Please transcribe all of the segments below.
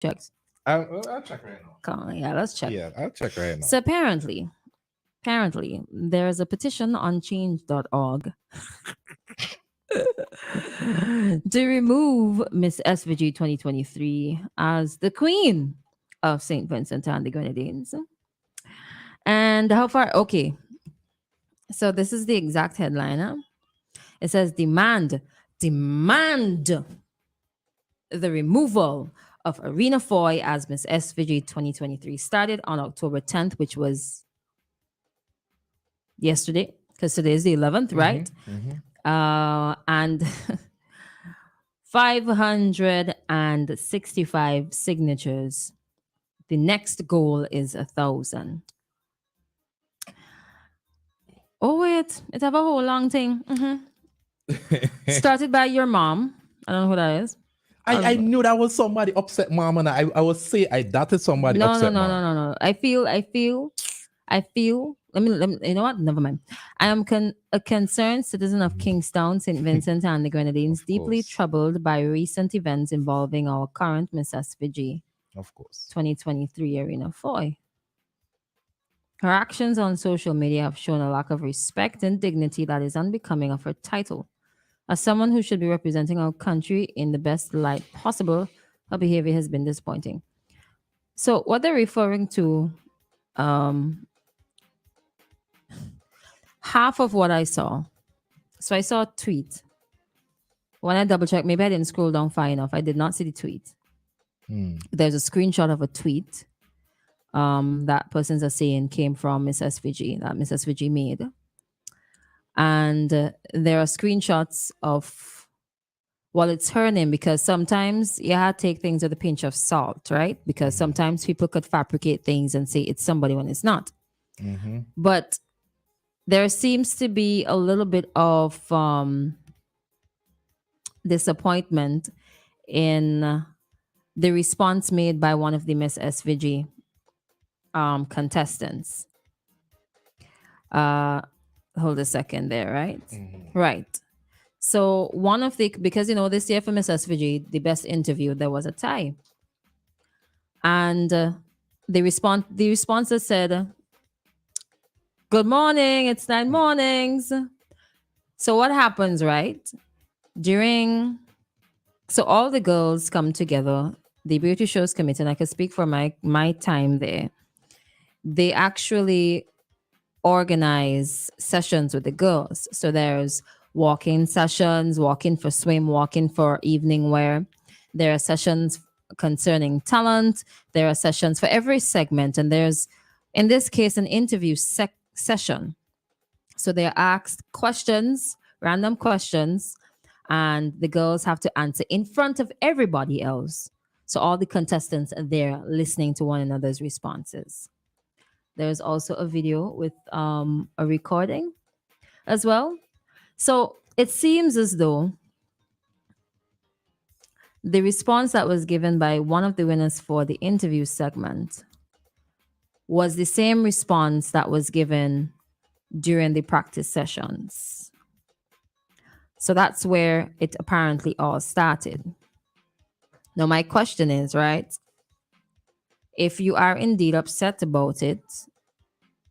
Check. I'll check right now. Come on, yeah, let's check. Yeah, I'll check right now. So apparently, there's a petition on change.org to remove Miss SVG 2023 as the Queen of St. Vincent and the Grenadines. And how far? Okay, so this is the exact headline. Huh? It says demand the removal of Arena Foy as Miss SVG 2023 started on October 10th, which was yesterday, because today is the 11th, right? And 565 signatures. The next goal is 1,000. Oh, wait, it have a whole long thing. Started by your mom. I don't know who that is. I knew that was somebody upset mom, and I was say I doubted somebody No. upset mom. No. I feel. Let me. You know what? Never mind. I am a concerned citizen of Kingstown, St. Vincent and the Grenadines, deeply troubled by recent events involving our current Miss SVG. Of course. 2023 Arena Foy. Her actions on social media have shown a lack of respect and dignity that is unbecoming of her title. As someone who should be representing our country in the best light possible, her behavior has been disappointing. So what they're referring to, half of what I saw. So I saw a tweet. When I double checked, maybe I didn't scroll down far enough. I did not see the tweet. There's a screenshot of a tweet that persons are saying came from Miss SVG, that Miss SVG made. And there are screenshots of, well, it's her name, because sometimes you have to take things with a pinch of salt, right? Because sometimes people could fabricate things and say it's somebody when it's not. But there seems to be a little bit of disappointment in the response made by one of the Miss SVG contestants. Hold a second there, right? Right. So one of the, because this year for Miss SVG, the best interview, there was a tie. And the responses said, "Good morning, it's 9 mornings." So what happens, right? So all the girls come together, the beauty shows committee, and I can speak for my time there. They actually organize sessions with the girls. So there's walk-in sessions, walk-in for swim, walk-in for evening wear. There are sessions concerning talent. There are sessions for every segment. And there's, in this case, an interview session. So they're asked questions, random questions, and the girls have to answer in front of everybody else. So all the contestants are there listening to one another's responses. There's also a video with a recording as well. So it seems as though the response that was given by one of the winners for the interview segment was the same response that was given during the practice sessions. So that's where it apparently all started. Now, my question is, right? If you are indeed upset about it,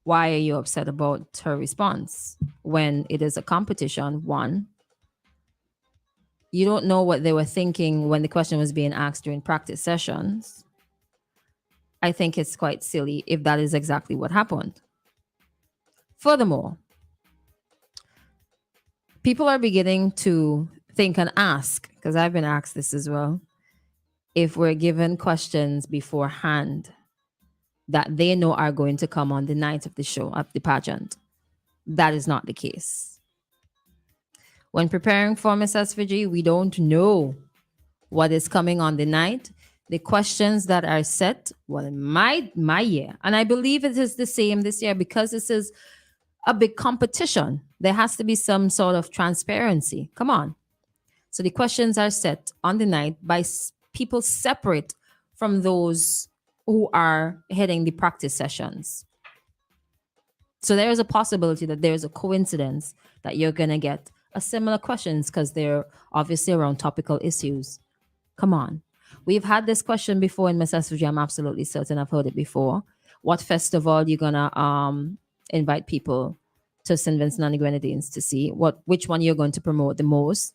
why are you upset about her response when it is a competition? One, you don't know what they were thinking when the question was being asked during practice sessions. I think it's quite silly if that is exactly what happened. Furthermore, people are beginning to think and ask, because I've been asked this as well, if we're given questions beforehand that they know are going to come on the night of the show, of the pageant. That is not the case. When preparing for Miss SVG, we don't know what is coming on the night. The questions that are set, well, in my year, and I believe it is the same this year because this is a big competition. There has to be some sort of transparency. Come on. So the questions are set on the night by people separate from those who are heading the practice sessions. So there is a possibility that there's a coincidence that you're going to get a similar questions because they're obviously around topical issues. Come on. We've had this question before in Miss SVG. I'm absolutely certain I've heard it before. What festival you gonna invite people to St. Vincent and the Grenadines to see? Which one you're going to promote the most?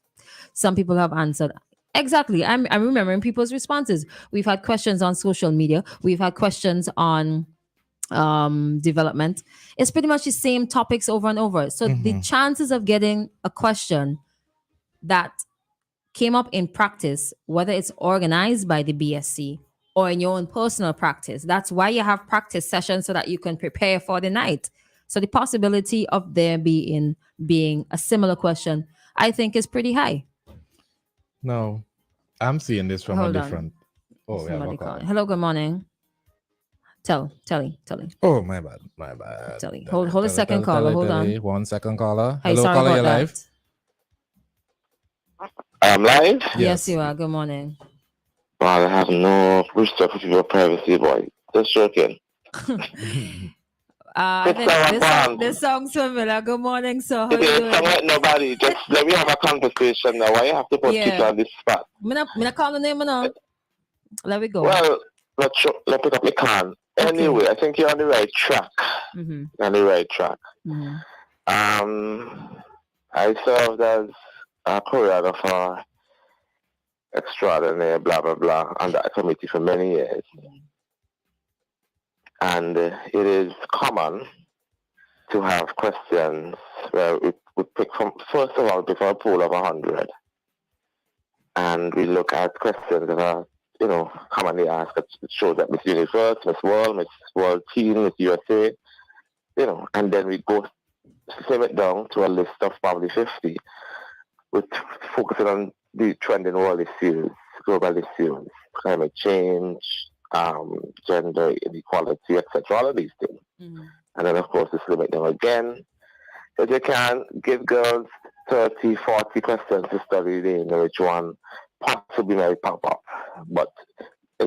Some people have answered. Exactly. I'm remembering people's responses. We've had questions on social media. We've had questions on development. It's pretty much the same topics over and over. So the chances of getting a question that came up in practice, whether it's organized by the BSC or in your own personal practice, that's why you have practice sessions so that you can prepare for the night. So the possibility of there being a similar question, I think, is pretty high. No, I'm seeing this from a Hold on. different. Oh, yeah, Somebody calling. Hello, good morning. Telly. Oh, my bad. Telly. Hold a second, caller. Hold on. 1 second, caller. Hey, Hello, sorry caller, about you're that. live. I'm live? Yes, you are. Good morning. Well, I have no respect for your privacy, boy. Just joking. I think this song's familiar. Good morning, sir. How It you ain't doing? song like nobody. Just let me have a conversation now. Why you have to put people on this spot? Me not call the name now. Let me go. Well, let's pick up the can. Okay. Anyway, I think you're on the right track. Mm-hmm. You're on the right track. Mm-hmm. I served as a choreographer extraordinaire, blah, blah, blah, on that committee for many years. And it is common to have questions where we pick from, first of all, before a pool of 100. And we look at questions that are, commonly asked at shows like Miss Universe, Miss World Teen, Miss USA, and then we go slim it down to a list of probably 50, with focusing on the trending world issues, global issues, climate change, gender inequality, etc., all of these things. Mm-hmm. And then, of course, we slim it down again. But you can give girls 30, 40 questions to study, they know which one possibly might pop up. But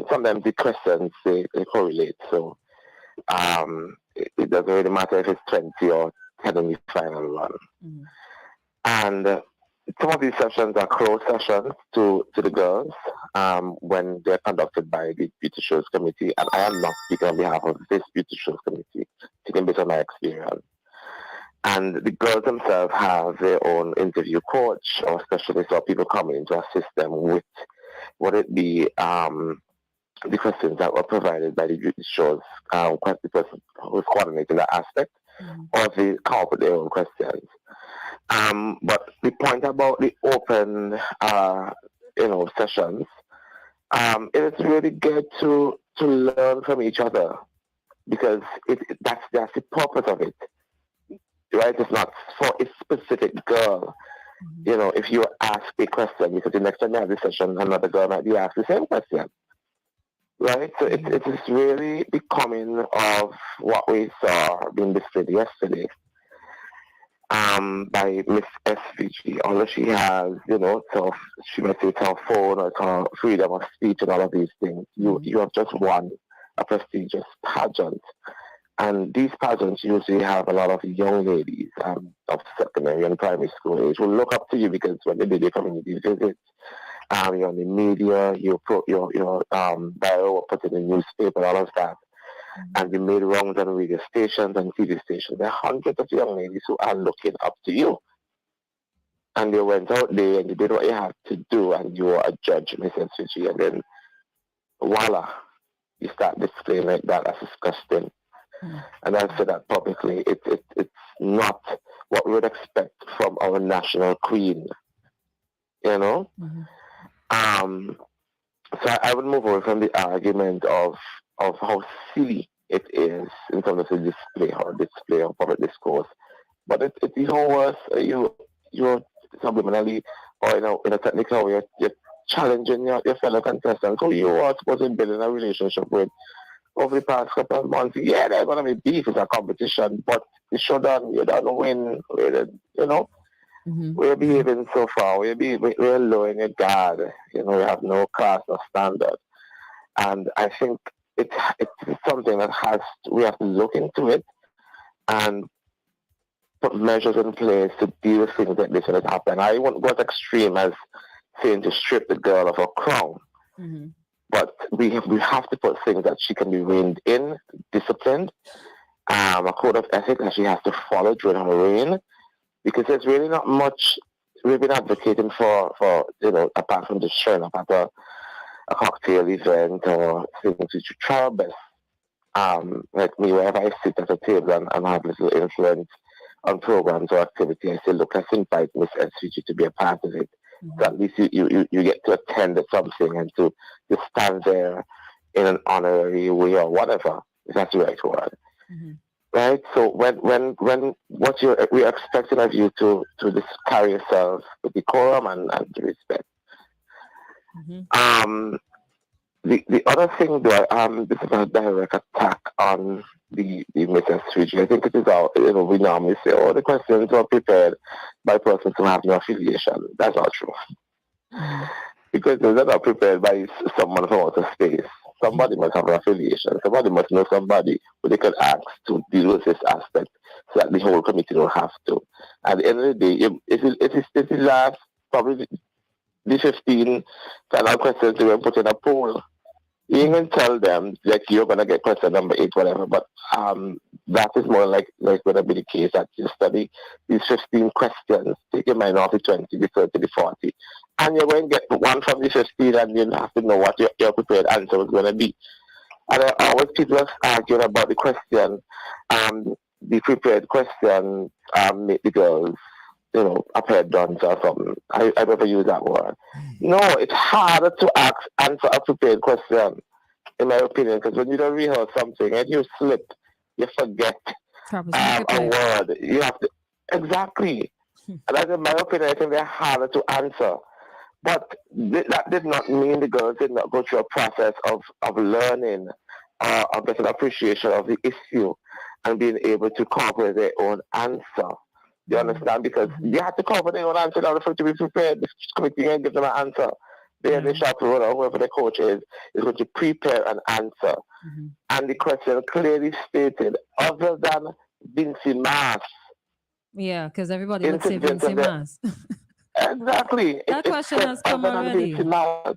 sometimes the questions, they correlate. So it doesn't really matter if it's 20 or 10 in the final one. Mm-hmm. And some of these sessions are closed sessions to the girls when they're conducted by the Beauty Shows Committee. And I am not speaking on behalf of this Beauty Shows Committee, speaking based on my experience. And the girls themselves have their own interview coach or specialist or people coming to assist them with what it be the questions that were provided by the beauty shows, the person who's coordinating that aspect, or they come up with their own questions. But the point about the open, sessions, it is really good to learn from each other, because that's the purpose of it. Right? It's not for a specific girl. Mm-hmm. If you ask a question, because the next time you have this session, another girl might be asked the same question. Right? So it is really becoming of what we saw being displayed yesterday by Miss SVG. Although she has, she might say it's her phone or it's her freedom of speech and all of these things. You have just won a prestigious pageant. And these pageants usually have a lot of young ladies of secondary and primary school age who look up to you, because when they do their community visits, you're on the media, your bio or put in the newspaper, all of that. Mm-hmm. And you made rounds on radio stations and TV stations. There are hundreds of young ladies who are looking up to you. And you went out there and you did what you had to do, and you were a judge, Miss SVG, and then voila, you start displaying like that. That's disgusting. Mm-hmm. And I say that publicly. It's not what we would expect from our national queen, Mm-hmm. So I would move away from the argument of how silly it is in terms of the display of public discourse. But it's even worse. You're subliminally or in a technical way, you're challenging your fellow contestants who you are supposed to build in a relationship with over the past couple of months. Yeah, there's gonna be beef, it's a competition, but you don't win, Mm-hmm. We're behaving so far. We're lowering your guard. We have no class or standard, and I think it's something that we have to look into it and put measures in place to deal with things like this when it happens. I won't go as extreme as saying to strip the girl of her crown, But we have to put things that she can be reined in, disciplined, a code of ethics that she has to follow during her reign, because there's really not much we've been advocating for apart from just showing up at a cocktail event or things. We should try our best. Like me, wherever I sit at a table and have little influence on programs or activity, I say, look, let's invite Miss SVG to be a part of it. So at least you get to attend something and to stand there in an honorary way or whatever, if that's the right word. Right? So when what we're expecting of you to just carry yourself with decorum and respect. The other thing, though, this is a direct attack on the Mrs. 3G. I think it is our, we normally say, the questions are prepared by persons who have no affiliation. That's not true. Because they're not prepared by someone from outer space. Somebody must have an affiliation. Somebody must know somebody who they can ask to deal with this aspect so that the whole committee don't have to. At the end of the day, if it lasts probably the 15 final questions they were put in a poll, you ain't gonna tell them like you're gonna get question number 8, whatever. But that is more like gonna be the case that you study these 15 questions, take your mind off the 20, the 30, the 40, and you're going to get one from the 15, and you have to know what your prepared answer is gonna be. And always people are arguing about the question, the prepared question, make the girls, appear dunce or something. I never use that word. No, it's harder to answer a prepared question, in my opinion, because when you don't rehearse something and you slip, you forget a word. You have to, exactly. And that's in my opinion, I think they're harder to answer. But that did not mean the girls did not go through a process of learning or getting appreciation of the issue and being able to come up with their own answer. You understand? Because you have to come up with their own answer in order for it to be prepared. This committee and give them an answer. The chaperone or whoever the coach is going to prepare an answer. And the question clearly stated, other than Vinci Mass. Yeah, because everybody would say Vinci Mass. Exactly. That question has come already. More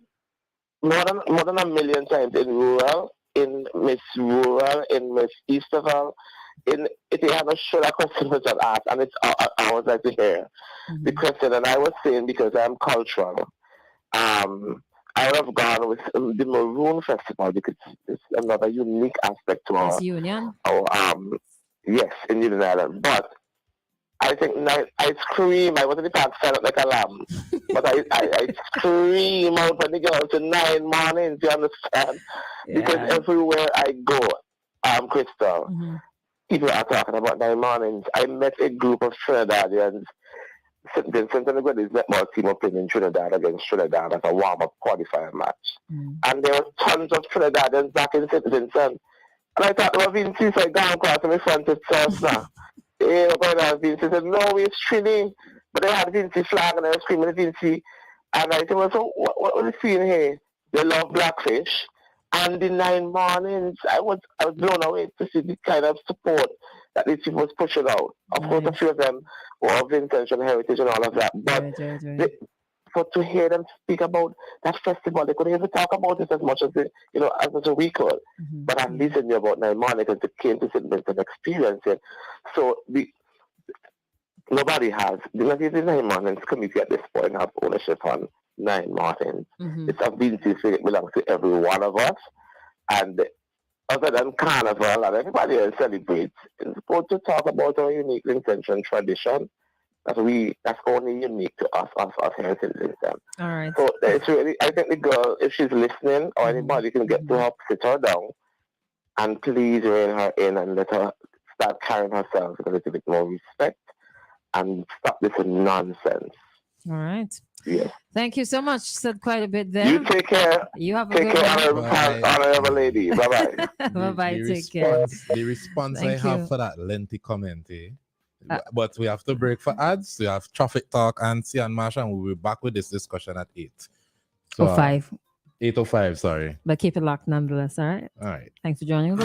than a million times in rural, in Miss Rural, in Miss Easterval. If you have a show, that question was asked, and I was like to hear the question, and I was saying because I'm cultural, I would have gone with the Maroon Festival because it's another unique aspect to our union. Yes, in Union Island. But I think I scream. I wasn't the part stand up like a lamb, but I scream out when the girls to 9 mornings. You understand? Yeah. Because everywhere I go, Christal. People are talking about 9 mornings. I met a group of Trinidadians. St. Vincent and the Grenadines netball team up in Trinidad against Trinidad as a warm-up qualifier match. And there were tons of Trinidadians back in St. Vincent. And I thought they were Vinci, so I got across to my front itself now. They were going to have Vinci. I said, no, it's Trini. But they had Vinci flag and I was screaming at Vinci. And I said, well, so what are we seeing here? They love blackfish. And the 9 mornings, I was blown away to see the kind of support that these people was pushing out. Of course, a few of them were of intention, heritage, and all of that. But to hear them speak about that festival, they couldn't even talk about it as much as as we could. But at least they knew about 9 mornings because they came to St. Vincent and experienced it. So nobody has. The 9 mornings committee at this point have ownership on 9 mornings. It's a Vinci, so it belongs to every one of us. And other than Carnival and everybody else celebrates, it's good to talk about our unique intention tradition. That's only unique to us here in St. Vincent. All right. So it's really, I think the girl, if she's listening or anybody can get to her, sit her down and please rein her in and let her start carrying herself with a little bit more respect and stop this nonsense. All right. Yes. Thank you so much. Said quite a bit there. You take care. You have a good one. Honorable lady. Bye-bye. Bye-bye. Take care. The response I have for that lengthy comment, but we have to break for ads. We have Traffic Talk and Sian Marsha, and we'll be back with this discussion at 8. So, 8:05. 8:05, sorry. But keep it locked nonetheless, all right? All right. Thanks for joining.